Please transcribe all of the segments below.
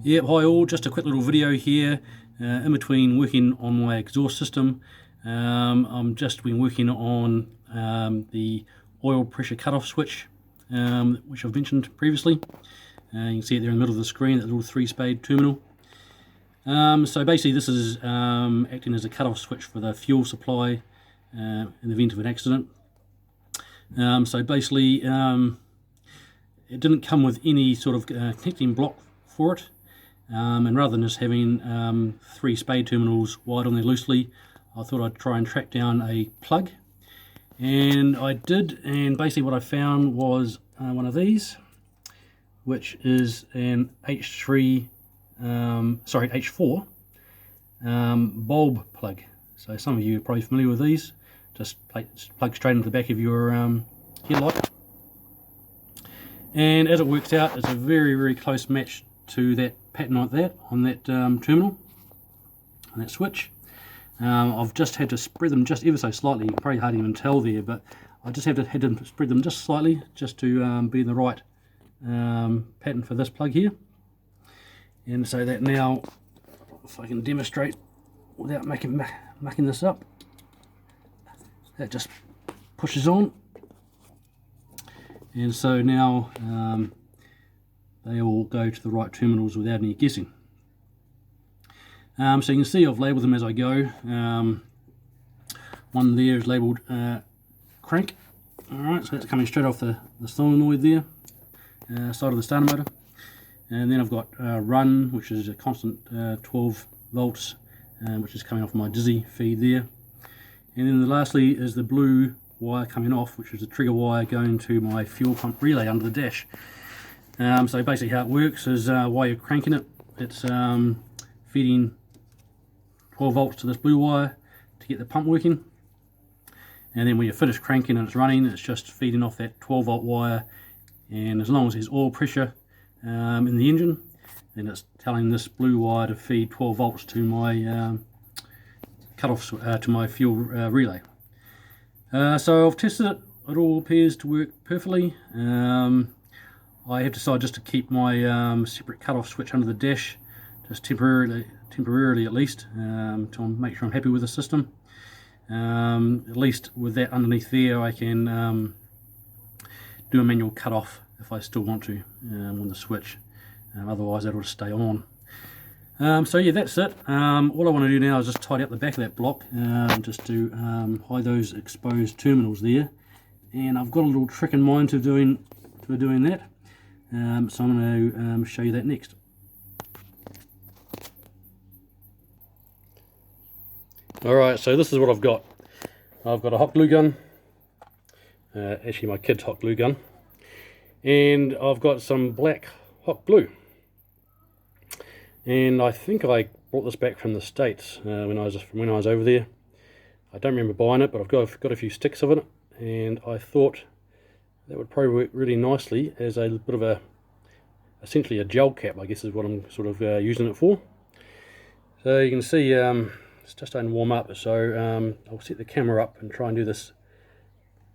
Yep, hi all, just a quick little video here in between working on my exhaust system. I'm just been working on the oil pressure cutoff switch, which I've mentioned previously. You can see it there in the middle of the screen, that little 3-spade terminal. So basically this is acting as a cutoff switch for the fuel supply in the event of an accident. So basically it didn't come with any sort of connecting block for it. And rather than just having 3 spade terminals wired on there loosely, I thought I'd try and track down a plug, and I did. And basically what I found was one of these, which is an H4 bulb plug. So some of you are probably familiar with these. Just plug straight into the back of your headlight, and as it works out, it's a very close match to that pattern like that on that terminal, on that switch. I've just had to spread them just ever so slightly. Probably hard to even tell there, but I just had to spread them just slightly, just to be in the right pattern for this plug here. And so that now, if I can demonstrate without mucking this up, that just pushes on, and so now they all go to the right terminals without any guessing. So you can see I've labelled them as I go. One there is labelled crank. Alright, so that's coming straight off the solenoid there, side of the starter motor. And then I've got run, which is a constant 12 volts, which is coming off my dizzy feed there. And then lastly is the blue wire coming off, which is the trigger wire going to my fuel pump relay under the dash. So basically how it works is while you're cranking it, it's feeding 12 volts to this blue wire to get the pump working, and then when you're finished cranking and it's running, it's just feeding off that 12 volt wire. And as long as there's oil pressure in the engine, then it's telling this blue wire to feed 12 volts to my cutoff to my fuel relay. So I've tested it. It all appears to work perfectly. I have decided just to keep my separate cutoff switch under the dash, just temporarily at least, to make sure I'm happy with the system. At least with that underneath there, I can do a manual cutoff if I still want to on the switch. Otherwise, that'll stay on. So yeah, that's it. All I want to do now is just tidy up the back of that block, just to hide those exposed terminals there. And I've got a little trick in mind to doing that. So I'm going to show you that next. Alright, so this is what I've got. I've got a hot glue gun, actually my kid's hot glue gun, and I've got some black hot glue. And I think I brought this back from the States when I was over there. I don't remember buying it, but I've got a few sticks of it, and I thought that would probably work really nicely as a bit of essentially a gel cap, I guess is what I'm sort of using it for. So you can see it's just starting to warm up, so I'll set the camera up and try and do this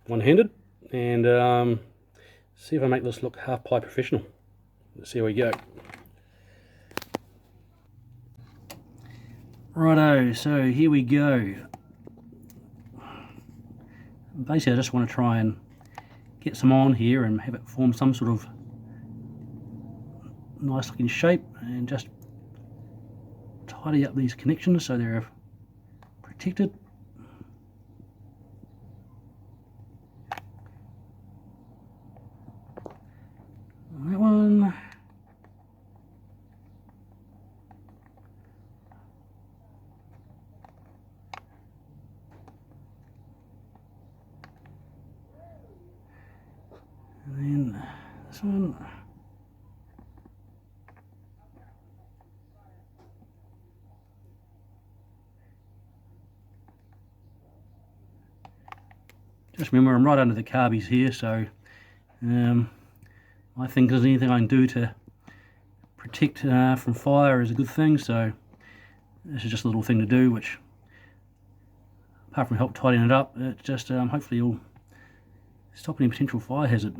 one-handed, and see if I make this look half-pie professional. Let's see how we go. Righto, so here we go. Basically I just want to try and get some on here and have it form some sort of nice looking shape, and just tidy up these connections so they're protected. That one. And then this one. Just remember, I'm right under the carbies here, so I think there's anything I can do to protect from fire is a good thing. So this is just a little thing to do, which, apart from help tidying it up, it just hopefully will stop any potential fire hazard.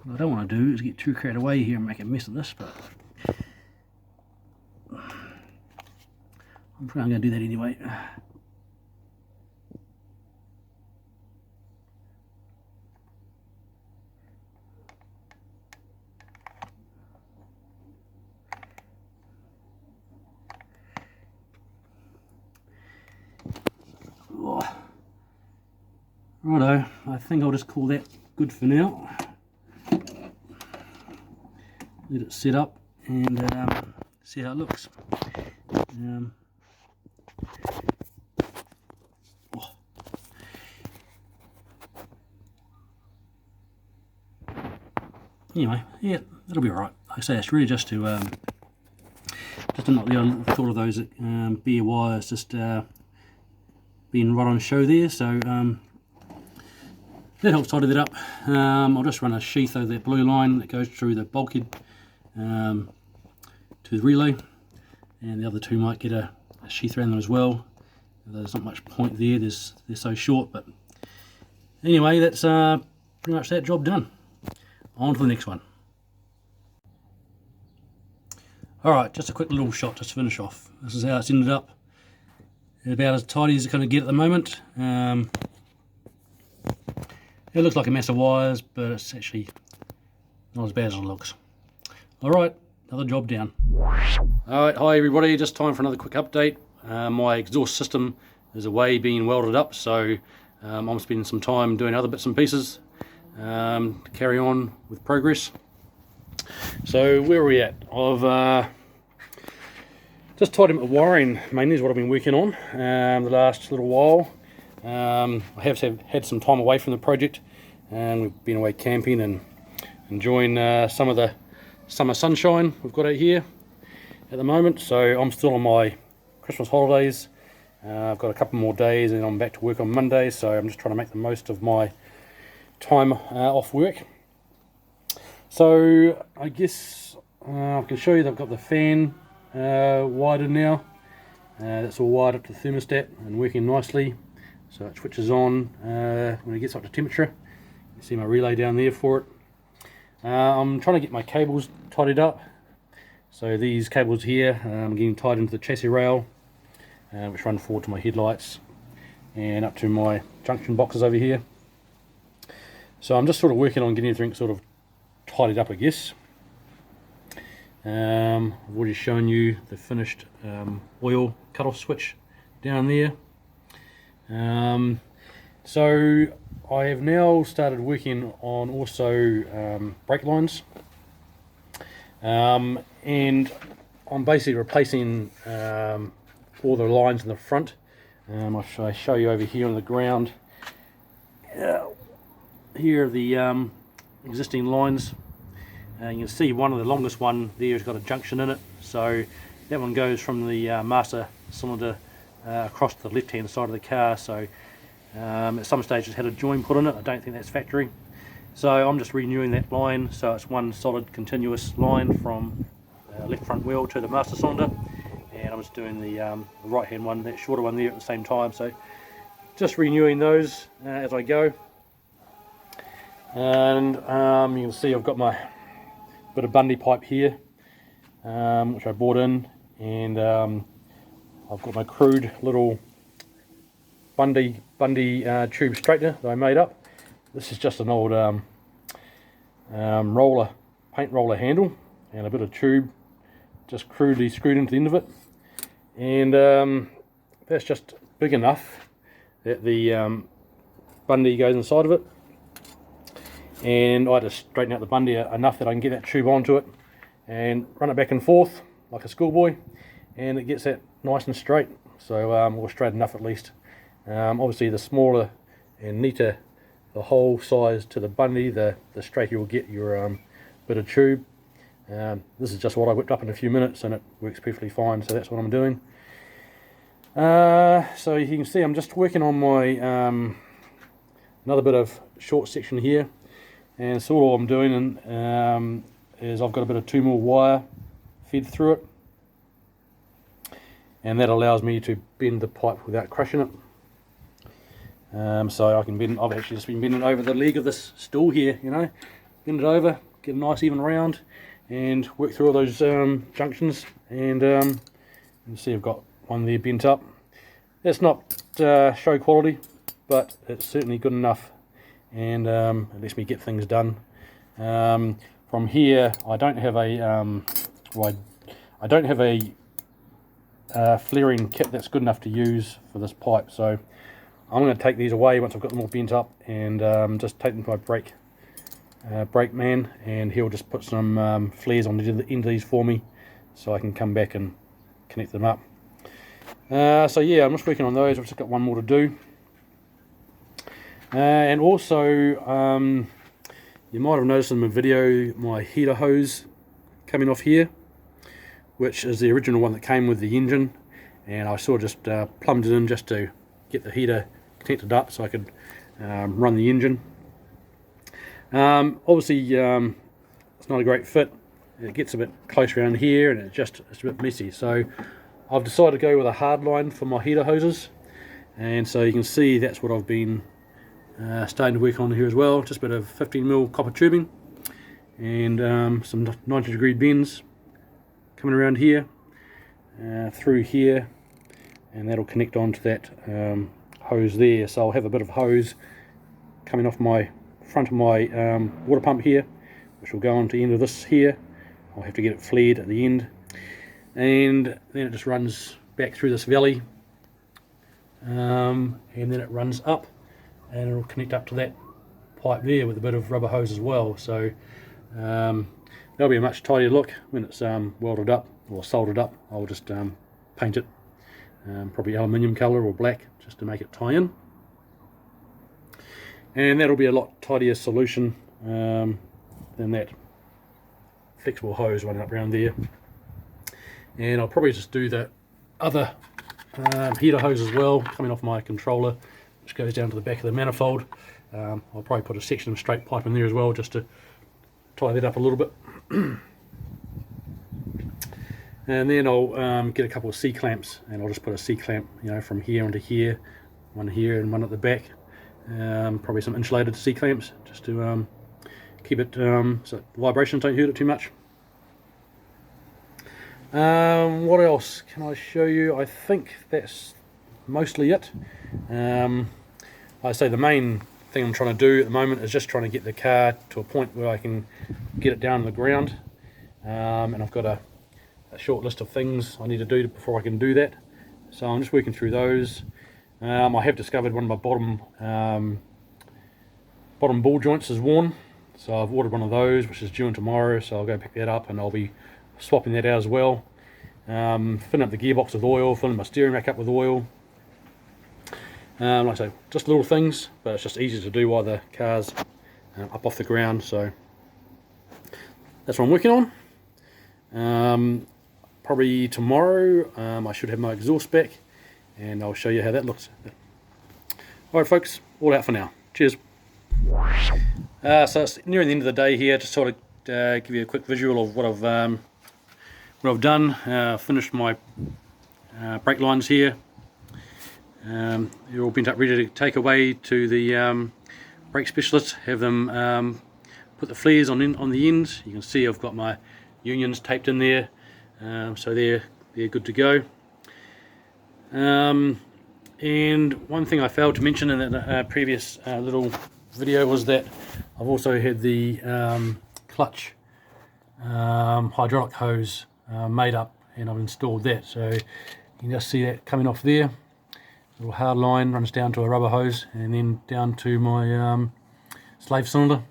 What I don't want to do is get too carried away here and make a mess of this, but I'm probably going to do that anyway. Righto, I think I'll just call that good for now. Let it set up and see how it looks. Anyway, yeah, that'll be alright. Like I say, it's really just to not the thought of those bare wires just being right on show there. So that helps tidy that up. I'll just run a sheath over that blue line that goes through the bulkhead to the relay, and the other two might get a sheath around them as well. There's not much point there, they're so short, but anyway, that's pretty much that job done. On to the next one. Alright, just a quick little shot just to finish off. This is how it's ended up. About as tidy as it's going to get at the moment. It looks like a mess of wires, but it's actually not as bad as it looks. Alright, another job down. Alright, hi everybody, just time for another quick update. My exhaust system is away being welded up, so I'm spending some time doing other bits and pieces to carry on with progress. So where are we at? I've just tied up the wiring mainly is what I've been working on the last little while. I have had some time away from the project, and we've been away camping and enjoying some of the summer sunshine we've got out here at the moment. So I'm still on my Christmas holidays. I've got a couple more days and I'm back to work on Monday, so I'm just trying to make the most of my time off work. So I guess I can show you that I've got the fan wired in now. That's all wired up to the thermostat and working nicely, so it switches on when it gets up to temperature. You see my relay down there for it. I'm trying to get my cables tidied up. So these cables here I'm getting tied into the chassis rail, which run forward to my headlights and up to my junction boxes over here. So I'm just sort of working on getting everything sort of tidied up, I guess. I've already shown you the finished oil cut-off switch down there. So I have now started working on also brake lines, and I'm basically replacing all the lines in the front. I'll show you over here on the ground. Here are the existing lines. You can see one of the longest one there has got a junction in it, so that one goes from the master cylinder across to the left hand side of the car. So at some stage it's had a join put in it. I don't think that's factory, so I'm just renewing that line so it's one solid continuous line from left front wheel to the master cylinder, and I'm just doing the right hand one, that shorter one there at the same time. So just renewing those as I go. And you can see I've got my bit of Bundy pipe here, which I bought in, and I've got my crude little Bundy tube straightener that I made up. This is just an old paint roller handle and a bit of tube just crudely screwed into the end of it, and that's just big enough that the Bundy goes inside of it. And I just straighten out the Bundy enough that I can get that tube onto it and run it back and forth like a schoolboy, and it gets that nice and straight. So or straight enough at least. Obviously the smaller and neater the hole size to the Bundy, the straighter you'll get your bit of tube. This is just what I whipped up in a few minutes and it works perfectly fine, so that's what I'm doing. So you can see I'm just working on my another bit of short section here. And so all I'm doing is I've got a bit of 2mm wire fed through it, and that allows me to bend the pipe without crushing it. So I can bend. I've actually just been bending over the leg of this stool here, you know, bend it over, get a nice even round, and work through all those junctions. And you can see I've got one there bent up. It's not show quality, but it's certainly good enough, and it lets me get things done. From here, I don't have a I don't have a flaring kit that's good enough to use for this pipe, so I'm going to take these away once I've got them all bent up, and just take them to my brake man, and he'll just put some flares on the end of these for me, so I can come back and connect them up. So yeah, I'm just working on those. I've just got one more to do. And also, you might have noticed in the video my heater hose coming off here, which is the original one that came with the engine, and I sort of just plumbed it in just to get the heater connected up so I could run the engine. Obviously, it's not a great fit. It gets a bit close around here, and it's a bit messy. So I've decided to go with a hard line for my heater hoses, and so you can see that's what I've been starting to work on here as well. Just a bit of 15mm copper tubing, and some 90-degree bends coming around here, through here, and that'll connect onto that hose there. So I'll have a bit of hose coming off my front of my water pump here, which will go onto the end of this here. I'll have to get it flared at the end, and then it just runs back through this valley, and then it runs up, and it'll connect up to that pipe there with a bit of rubber hose as well. So that'll be a much tidier look when it's welded up or soldered up. I'll just paint it probably aluminium colour or black, just to make it tie in, and that'll be a lot tidier solution than that flexible hose running up around there. And I'll probably just do the other heater hose as well, coming off my controller, which goes down to the back of the manifold. I'll probably put a section of straight pipe in there as well, just to tie that up a little bit. And then I'll get a couple of C-clamps, and I'll just put a C-clamp, from here onto here, one here and one at the back. Probably some insulated C-clamps, just to keep it so the vibrations don't hurt it too much. What else can I show you? I think that's mostly it. Like I say, the main thing I'm trying to do at the moment is just trying to get the car to a point where I can get it down to the ground, and I've got a short list of things I need to do before I can do that, so I'm just working through those. I have discovered one of my bottom ball joints is worn, so I've ordered one of those, which is due in tomorrow, so I'll go pick that up, and I'll be swapping that out as well. Filling up the gearbox with oil, filling my steering rack up with oil. Like I say, just little things, but it's just easy to do while the car's up off the ground, so that's what I'm working on. Probably tomorrow I should have my exhaust back, and I'll show you how that looks. Alright folks, all out for now. Cheers. So it's nearing the end of the day here. Just sort of give you a quick visual of what I've done. Finished my brake lines here. They're all bent up, ready to take away to the brake specialist. Have them put the flares on the ends. You can see I've got my unions taped in there, so they're good to go. And one thing I failed to mention in that previous little video was that I've also had the clutch hydraulic hose made up, and I've installed that, so you can just see that coming off there. Little hard line runs down to a rubber hose, and then down to my slave cylinder.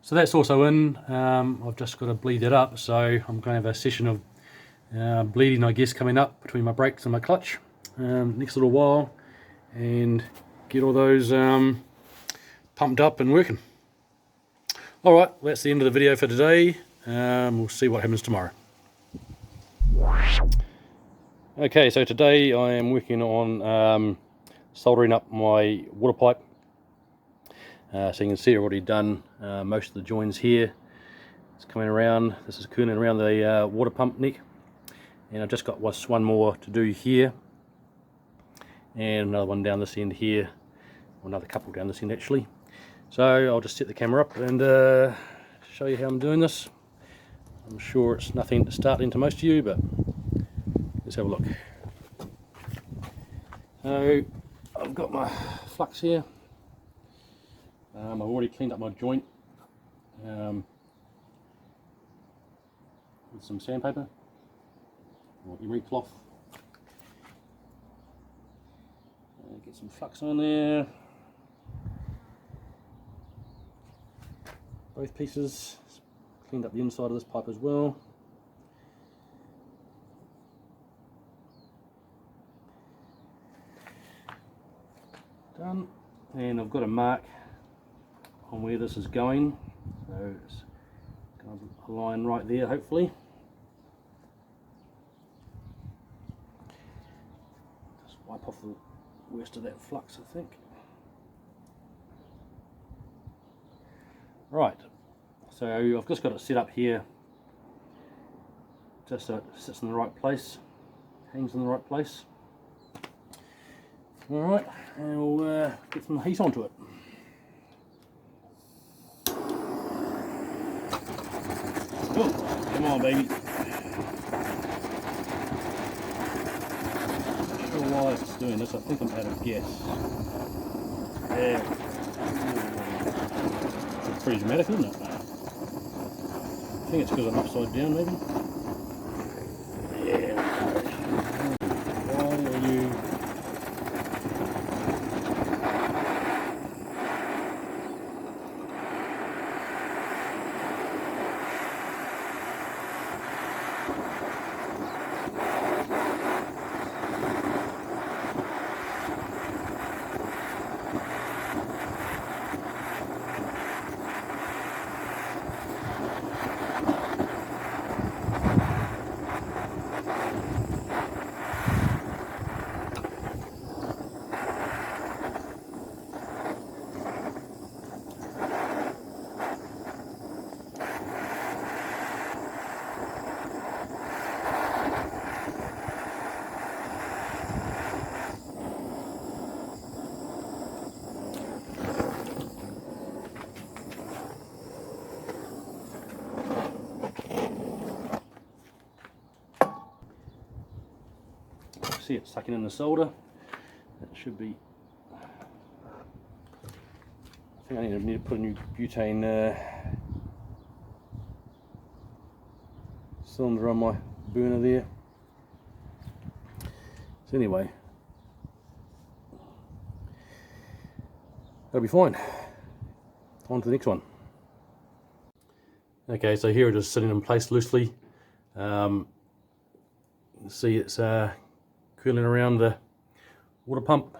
So that's also in. I've just got to bleed that up, so I'm going to have a session of bleeding, I guess, coming up between my brakes and my clutch next little while, and get all those pumped up and working. Alright, well, that's the end of the video for today. We'll see what happens tomorrow. Okay, so today I am working on soldering up my water pipe. So you can see I've already done most of the joins here. It's coming around, this is curling around the water pump neck, and I've just got one more to do here, and another one down this end here, or another couple down this end actually. So I'll just set the camera up and show you how I'm doing this. I'm sure it's nothing startling to most of you, but let's have a look. So I've got my flux here. I've already cleaned up my joint with some sandpaper or emery cloth. Get some flux on there. Both pieces. Cleaned up the inside of this pipe as well. Done. And I've got a mark on where this is going. So it's going to align right there, hopefully. Just wipe off the worst of that flux, I think. Right, so I've just got it set up here just so it sits in the right place, hangs in the right place. Alright, and we'll get some heat onto it. Oh, come on baby. Not sure why it's doing this, I think I'm out of gas. Yeah. Pretty dramatic, isn't it? I think it's because I'm upside down, maybe. Yeah. Why are you? See it sucking in the solder. It should be. I think I need to put a new butane cylinder on my burner there. So anyway, that'll be fine. On to the next one. Okay, so here it is sitting in place loosely. You can see it's curling around the water pump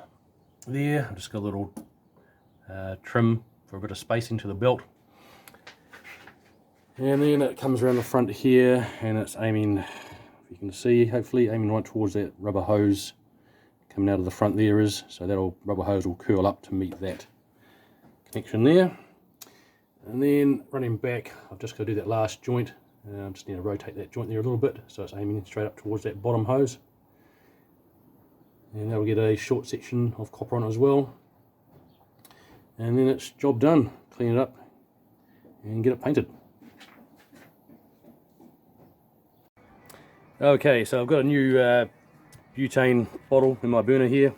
there. I've just got a little trim for a bit of space into the belt. And then it comes around the front here and it's aiming, if you can see, hopefully aiming right towards that rubber hose coming out of the front there is. So that rubber hose will curl up to meet that connection there. And then running back, I've just got to do that last joint. I just need to rotate that joint there a little bit so it's aiming straight up towards that bottom hose. And that'll get a short section of copper on it as well. And then it's job done. Clean it up and get it painted. Okay, so I've got a new butane bottle in my burner here.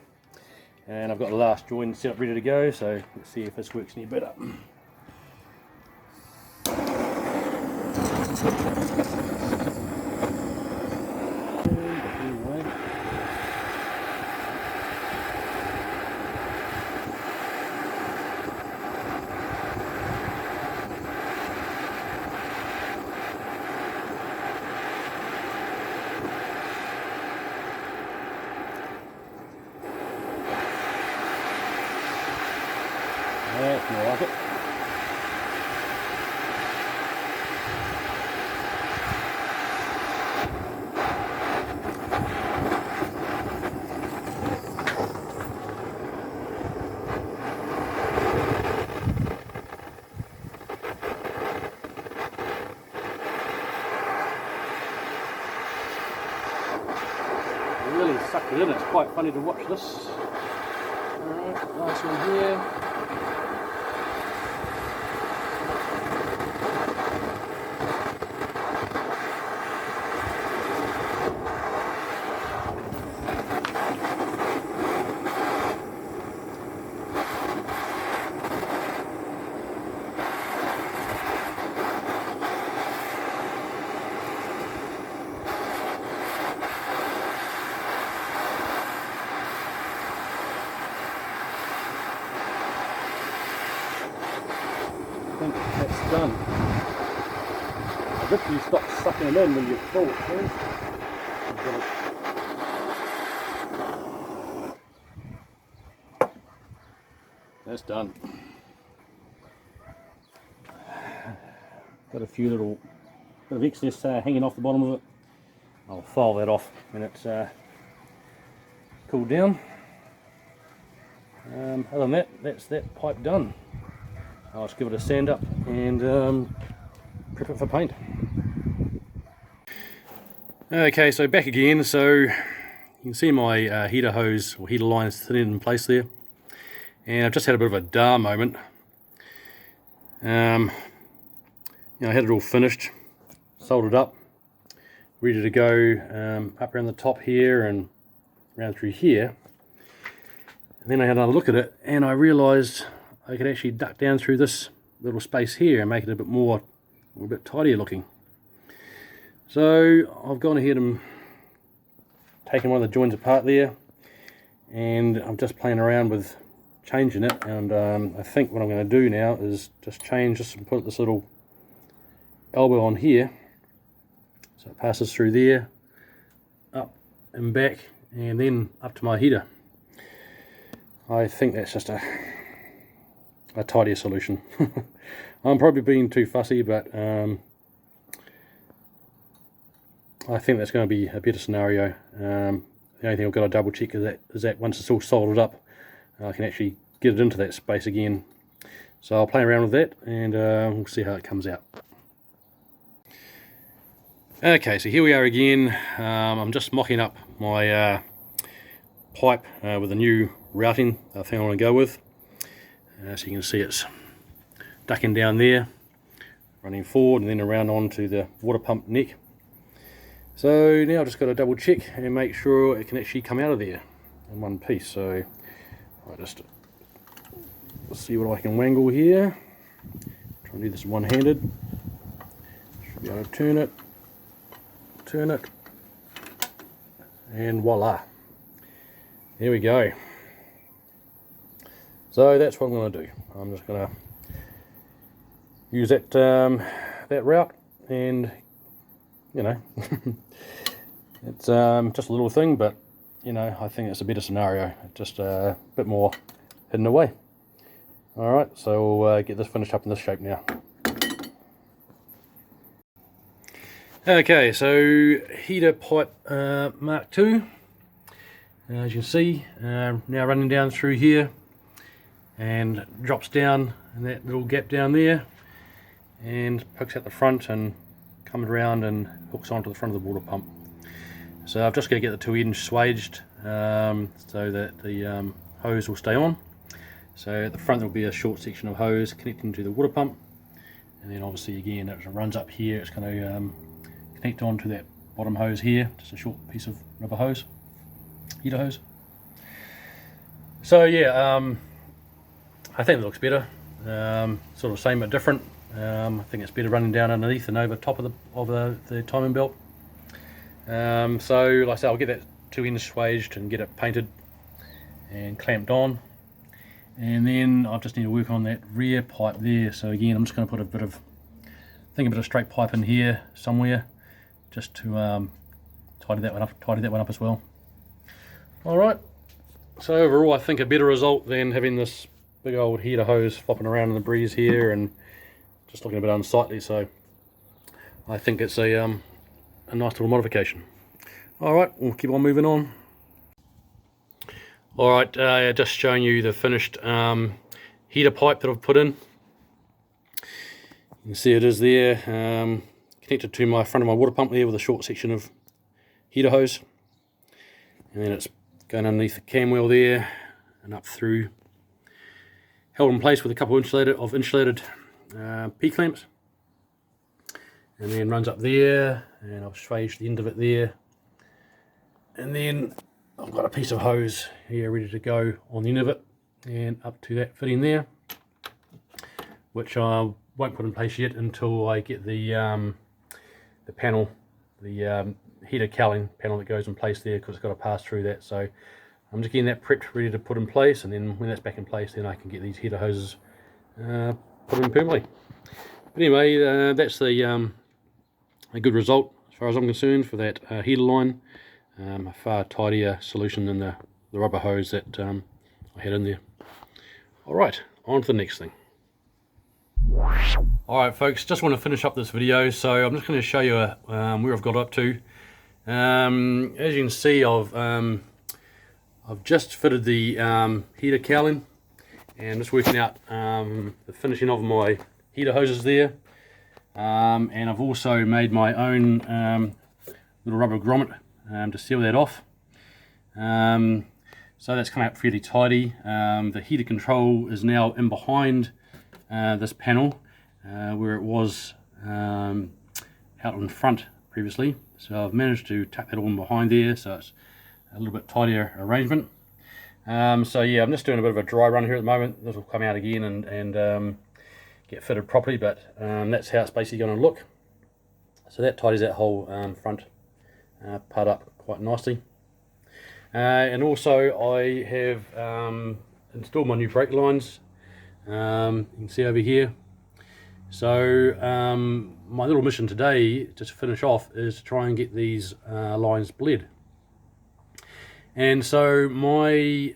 And I've got the last joint set up ready to go, so let's see if this works any better. That's more like it. Really sucked it in. It's quite funny to watch this. Alright, last one here. done. I hope you stop sucking them in when you're full, please. That's done. Got a few little bit of excess hanging off the bottom of it. I'll file that off when it's cooled down. Other than that, that's that pipe done. I'll just give it a sand up and prep it for paint. Okay, so back again. So you can see my heater hose or heater line is sitting in place there, and I've just had a bit of a dar moment. I had it all finished, soldered up, ready to go up around the top here and around through here. And then I had another look at it and I realised I could actually duck down through this little space here and make it a bit tidier looking. So I've gone ahead and taken one of the joints apart there, and I'm just playing around with changing it, and I think what I'm going to do now is just put this little elbow on here, so it passes through there, up and back, and then up to my heater. I think that's just a tidier solution. I'm probably being too fussy, but I think that's going to be a better scenario. The only thing I've got to double check is that once it's all soldered up, I can actually get it into that space again. So I'll play around with that and we'll see how it comes out. Okay, so here we are again. I'm just mocking up my pipe with the new routing I think I want to go with. So you can see it's ducking down there, running forward and then around onto the water pump neck. So now I've just got to double check and make sure it can actually come out of there in one piece. So I'll just see what I can wangle here. Try and do this one-handed. Should be able to turn it, and voila. There we go. So that's what I'm going to do. I'm just going to use that that route, and you know, it's just a little thing, but you know, I think it's a better scenario. Just a bit more hidden away. All right, so we'll get this finished up in this shape now. Okay, so heater pipe Mark II. As you can see, now running down through here, and drops down in that little gap down there, and pokes out the front and comes around and hooks onto the front of the water pump. So I've just got to get the 2-inch swaged so that the hose will stay on. So at the front there will be a short section of hose connecting to the water pump, and then obviously again as it runs up here it's going to connect onto that bottom hose here, just a short piece of rubber hose, heater hose. So yeah, I think it looks better, sort of same but different. I think it's better running down underneath and over top of the timing belt. So like I say, I'll get that 2-inch swaged and get it painted and clamped on, and then I just need to work on that rear pipe there. So again, I'm just going to put a bit of straight pipe in here somewhere, just to tidy that one up as well. All right. So overall, I think a better result than having this big old heater hose flopping around in the breeze here and just looking a bit unsightly. So I think it's a nice little modification. All right, we'll keep on moving on. All right, just showing you the finished heater pipe that I've put in. You can see it is there, connected to my front of my water pump there with a short section of heater hose, and then it's going underneath the cam wheel there and up through, held in place with a couple of insulated P-clamps, and then runs up there, and I've swaged the end of it there, and then I've got a piece of hose here ready to go on the end of it and up to that fitting there, which I won't put in place yet until I get the panel, the heater cowling panel that goes in place there, because it's got to pass through that. So I'm just getting that prepped, ready to put in place, and then when that's back in place, then I can get these heater hoses put in permanently. But anyway, that's a good result as far as I'm concerned for that heater line. A far tidier solution than the rubber hose that I had in there. Alright, on to the next thing. Alright folks, just want to finish up this video, so I'm just going to show you where I've got up to. As you can see, I've just fitted the heater cowling, and just working out the finishing of my heater hoses there. And I've also made my own little rubber grommet to seal that off. So that's come out fairly tidy. The heater control is now in behind this panel where it was out in front previously. So I've managed to tuck that all in behind there, so it's a little bit tidier arrangement. So yeah, I'm just doing a bit of a dry run here at the moment. This will come out again and get fitted properly, but that's how it's basically going to look. So that tidies that whole front part up quite nicely. And also I have installed my new brake lines. You can see over here. So my little mission today, just to finish off, is to try and get these lines bled. And so my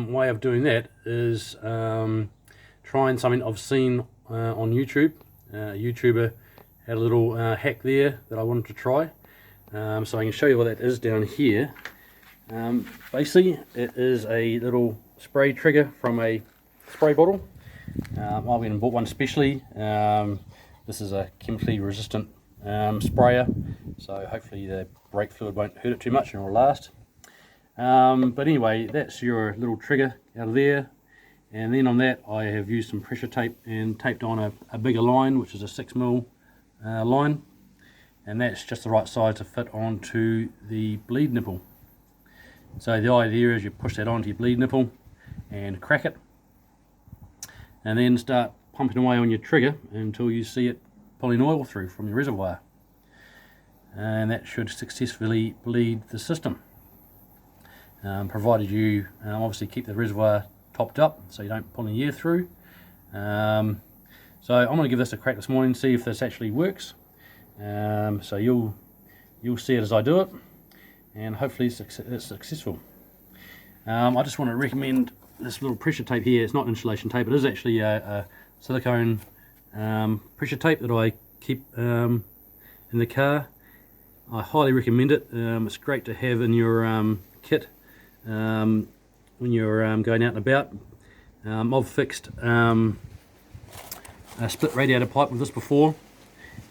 way of doing that is trying something I've seen on YouTube. A YouTuber had a little hack there that I wanted to try. So I can show you what that is down here. Basically, it is a little spray trigger from a spray bottle. I went and bought one specially. This is a chemically resistant sprayer, so hopefully the brake fluid won't hurt it too much and it will last. But anyway, that's your little trigger out of there, and then on that I have used some pressure tape and taped on a bigger line, which is a 6mm line, and that's just the right size to fit onto the bleed nipple. So the idea is you push that onto your bleed nipple and crack it, and then start pumping away on your trigger until you see it pulling oil through from your reservoir, and that should successfully bleed the system, provided you obviously keep the reservoir topped up so you don't pull any air through. So I'm going to give this a crack this morning, see if this actually works. So you'll see it as I do it, and hopefully it's successful. I just want to recommend this little pressure tape here. It's not insulation tape, it is actually a silicone pressure tape that I keep in the car. I highly recommend it. It's great to have in your kit when you're going out and about. I've fixed a split radiator pipe with this before,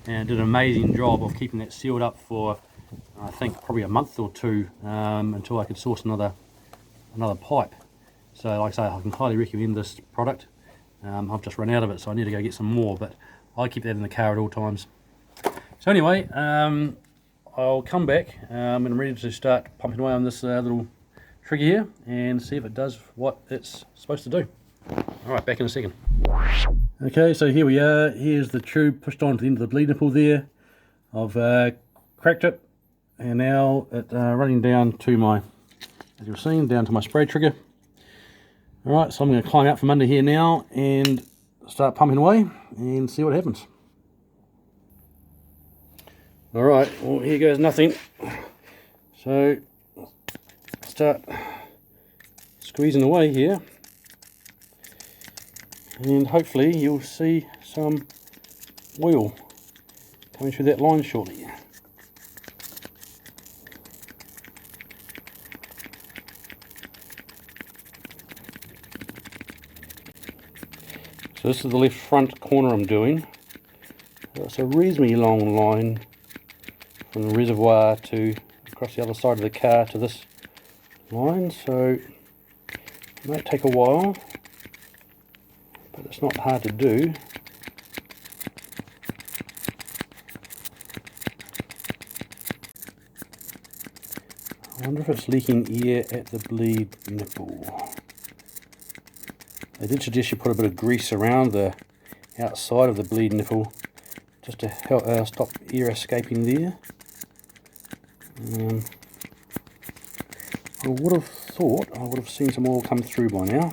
and did an amazing job of keeping that sealed up for I think probably a month or two until I could source another pipe. So like I say, I can highly recommend this product. I've just run out of it, so I need to go get some more, but I keep that in the car at all times. So anyway, I'll come back and I'm ready to start pumping away on this little trigger here and see if it does what it's supposed to do. Alright, back in a second. Okay, so here we are. Here's the tube pushed onto the end of the bleed nipple there. I've cracked it, and now it's running down to my, as you've seen, down to my spray trigger. Alright, so I'm going to climb out from under here now and start pumping away and see what happens. Alright, well here goes nothing. So start squeezing away here, and hopefully you'll see some oil coming through that line shortly. So this is the left front corner I'm doing. It's a reasonably long line from the reservoir to across the other side of the car to this line, so it might take a while, but it's not hard to do. I wonder if it's leaking air at the bleed nipple. They did suggest you put a bit of grease around the outside of the bleed nipple just to help stop air escaping there. I would have thought I would have seen some oil come through by now.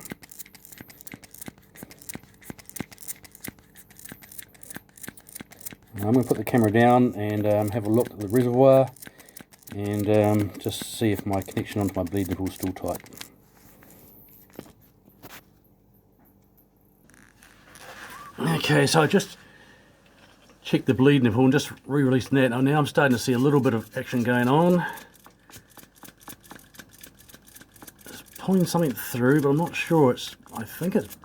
I'm going to put the camera down and have a look at the reservoir and just see if my connection onto my bleed nipple is still tight. Okay, so I just checked the bleed nipple and just re-released that. Now I'm starting to see a little bit of action going on. It's pulling something through, but I'm not sure. I think it's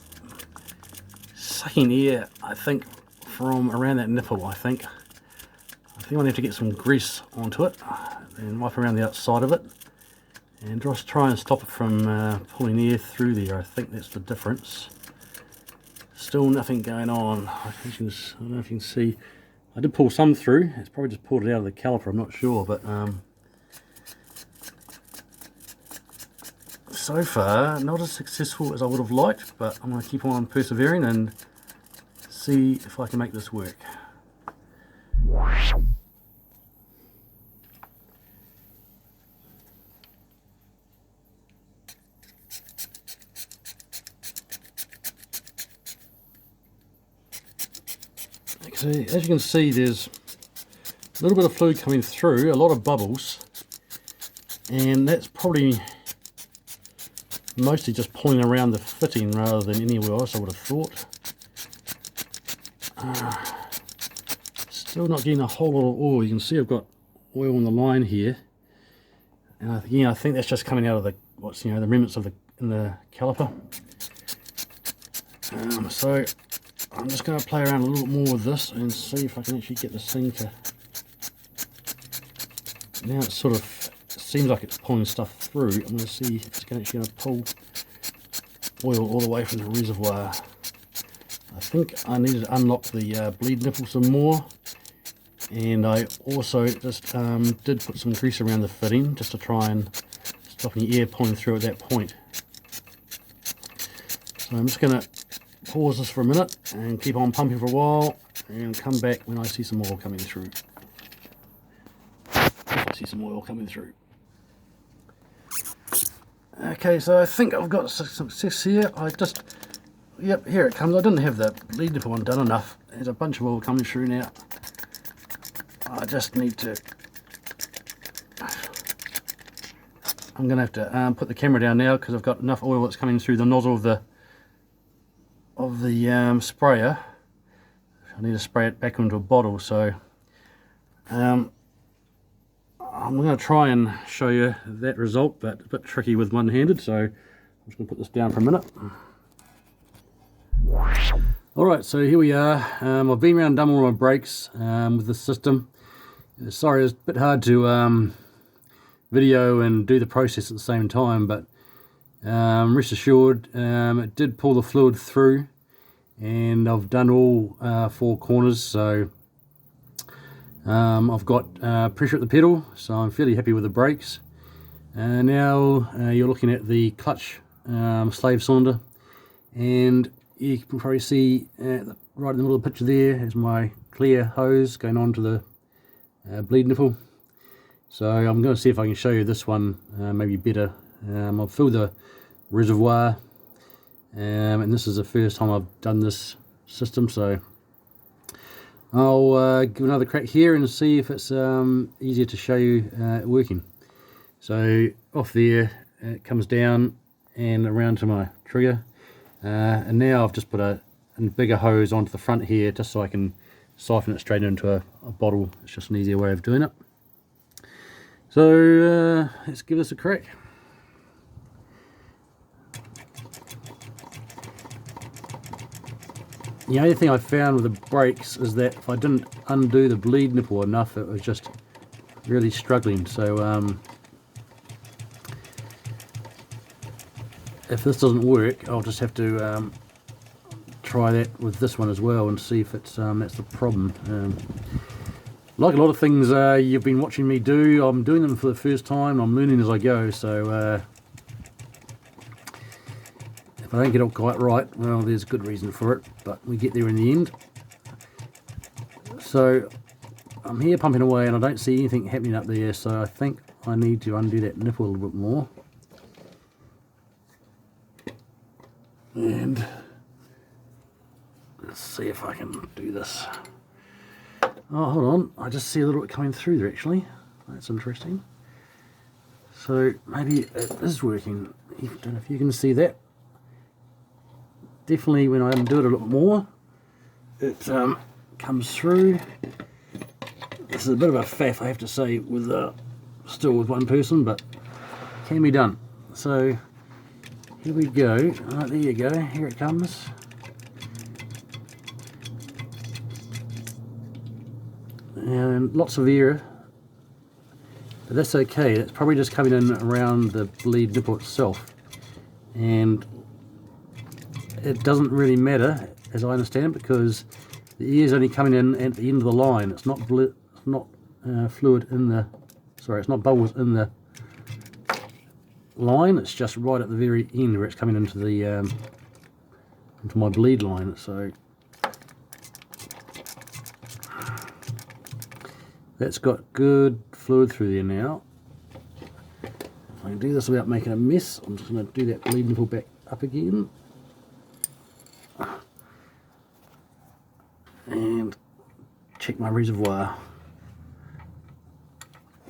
sucking air, I think, from around that nipple, I think. I think I need to get some grease onto it and wipe around the outside of it and just try and stop it from pulling air through there. I think that's the difference. Still nothing going on. I don't know if you can see. I did pull some through. It's probably just pulled it out of the caliper, I'm not sure, but so far not as successful as I would have liked, but I'm going to keep on persevering and see if I can make this work. Okay, as you can see, there's a little bit of fluid coming through, a lot of bubbles, and that's probably mostly just pulling around the fitting rather than anywhere else, I would have thought. Still not getting a whole lot of oil. You can see I've got oil on the line here, and I think that's just coming out of the the remnants of the caliper. So I'm just going to play around a little bit more with this and see if I can actually get this thing to. Now it sort of seems like it's pulling stuff through. I'm going to see if it's actually going to pull oil all the way from the reservoir. I think I need to unlock the bleed nipple some more, and I also just did put some grease around the fitting just to try and stop any air pulling through at that point. So I'm just going to pause this for a minute and keep on pumping for a while and come back when I see some oil coming through. I see some oil coming through. Okay, so I think I've got some success here. Yep, here it comes. I didn't have the bleed nipple one done enough. There's a bunch of oil coming through now. I just need to. I'm going to have to put the camera down now because I've got enough oil that's coming through the nozzle of the sprayer. I need to spray it back into a bottle, so I'm going to try and show you that result, but a bit tricky with one-handed, so I'm just going to put this down for a minute. Alright, so here we are. I've been around and done all my brakes with this system. Sorry, it's a bit hard to video and do the process at the same time, but rest assured it did pull the fluid through, and I've done all 4 corners, so I've got pressure at the pedal, so I'm fairly happy with the brakes. Now you're looking at the clutch slave cylinder, and you can probably see right in the middle of the picture there is my clear hose going on to the bleed nipple. So I'm going to see if I can show you this one maybe better. I've filled the reservoir, and this is the first time I've done this system, so I'll give another crack here and see if it's easier to show you it working. So off there it comes down and around to my trigger, and now I've just put a bigger hose onto the front here just so I can siphon it straight into a bottle. It's just an easier way of doing it. So let's give this a crack. The only thing I found with the brakes is that if I didn't undo the bleed nipple enough, it was just really struggling. So if this doesn't work, I'll just have to try that with this one as well and see if it's that's the problem. Like a lot of things you've been watching me do, I'm doing them for the first time. I'm learning as I go, so if I don't get it quite right, well, there's a good reason for it, but we get there in the end. So I'm here pumping away and I don't see anything happening up there, so I think I need to undo that nipple a little bit more. And let's see if I can do this. Oh, hold on, I just see a little bit coming through there actually. That's interesting. So maybe it is working. I don't know if you can see that. Definitely when I undo it a little more, it comes through. This is a bit of a faff, I have to say, with still with one person, but can be done. So here we go. Right, there you go. Here it comes. And lots of air, but that's okay. That's probably just coming in around the bleed nipple itself, and it doesn't really matter, as I understand, because the air is only coming in at the end of the line. It's not fluid in the, sorry, it's not bubbles in the line. It's just right at the very end where it's coming into the into my bleed line. So that's got good fluid through there now. If I can do this without making a mess, I'm just going to do that bleed nipple back up again. And check my reservoir.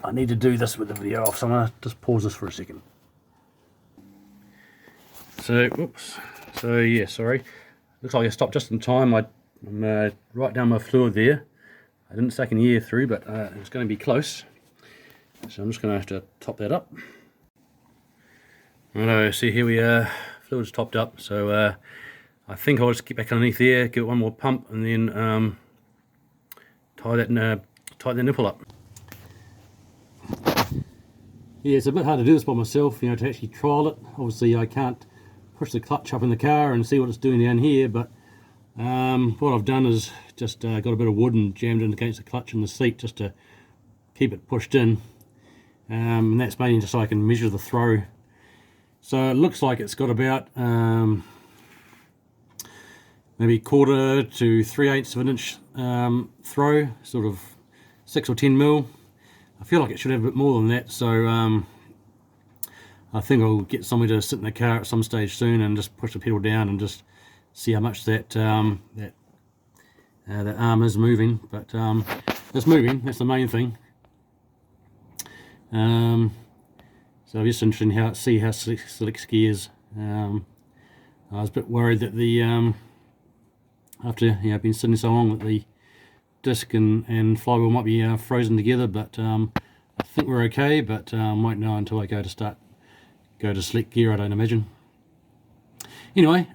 I need to do this with the video off, so I'm going to just pause this for a second. So, oops. So yeah, sorry. Looks like I stopped just in time. I'm right down my fluid there. I didn't suck any air through, but it's going to be close. So I'm just going to have to top that up. Righto, see here we are. Fluid's topped up. So I think I'll just get back underneath there, give it one more pump, and then tie the nipple up. Yeah, it's a bit hard to do this by myself, you know, to actually trial it. Obviously I can't push the clutch up in the car and see what it's doing down here, but what I've done is just got a bit of wood and jammed it against the clutch and the seat just to keep it pushed in, and that's mainly just so I can measure the throw. So it looks like it's got about maybe 1/4 to 3/8 of an inch throw, sort of 6 or 10 mil. I feel like it should have a bit more than that, so I think I'll get somebody to sit in the car at some stage soon and just push the pedal down and just see how much that that arm is moving. But it's moving, that's the main thing. So I'm just interested in see how slick ski is. I was a bit worried that the after been sitting so long that the disc and flywheel might be frozen together, but I think we're okay. But won't know until I go to slick gear, I don't imagine. Anyway,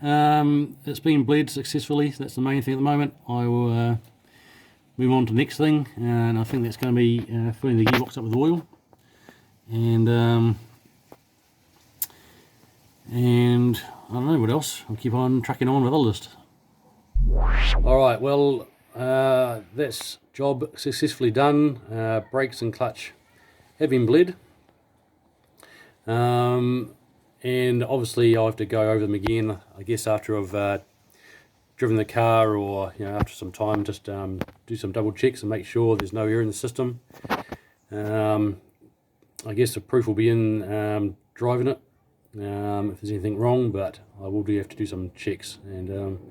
it's been bled successfully, so that's the main thing at the moment. I will move on to the next thing, and I think that's going to be filling the gearbox up with oil, and I don't know what else. I'll keep on trucking on with the list. Alright, well, that's job successfully done. Brakes and clutch have been bled, and obviously I have to go over them again, I guess, after I've driven the car, or after some time, just do some double checks and make sure there's no air in the system. I guess the proof will be in driving it if there's anything wrong, but I will have to do some checks and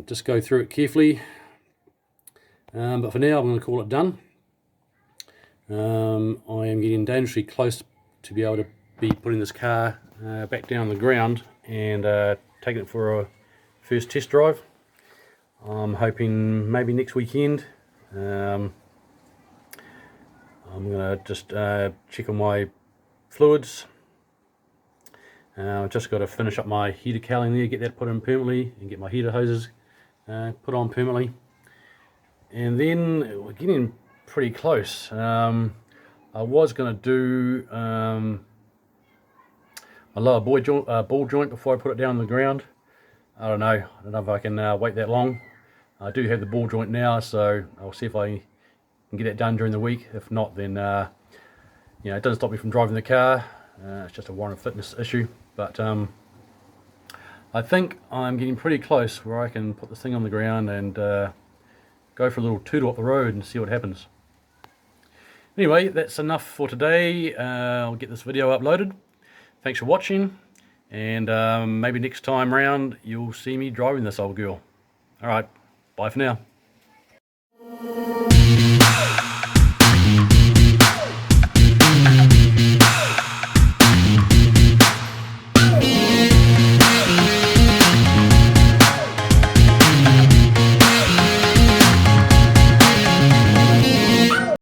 just go through it carefully. But for now I'm going to call it done. I am getting dangerously close to be able to be putting this car back down on the ground and taking it for a first test drive. I'm hoping maybe next weekend. I'm going to just check on my fluids. I've just got to finish up my heater cowling there, get that put in permanently, and get my heater hoses put on permanently. And then we're getting pretty close. I was going to do a lower ball joint before I put it down on the ground. I don't know if I can wait that long. I do have the ball joint now, so I'll see if I can get it done during the week. If not, then it doesn't stop me from driving the car. It's just a warrant of fitness issue. But I think I'm getting pretty close where I can put this thing on the ground and go for a little tootle up the road and see what happens. Anyway, that's enough for today. I'll get this video uploaded. Thanks for watching, and maybe next time round you'll see me driving this old girl. Alright, bye for now.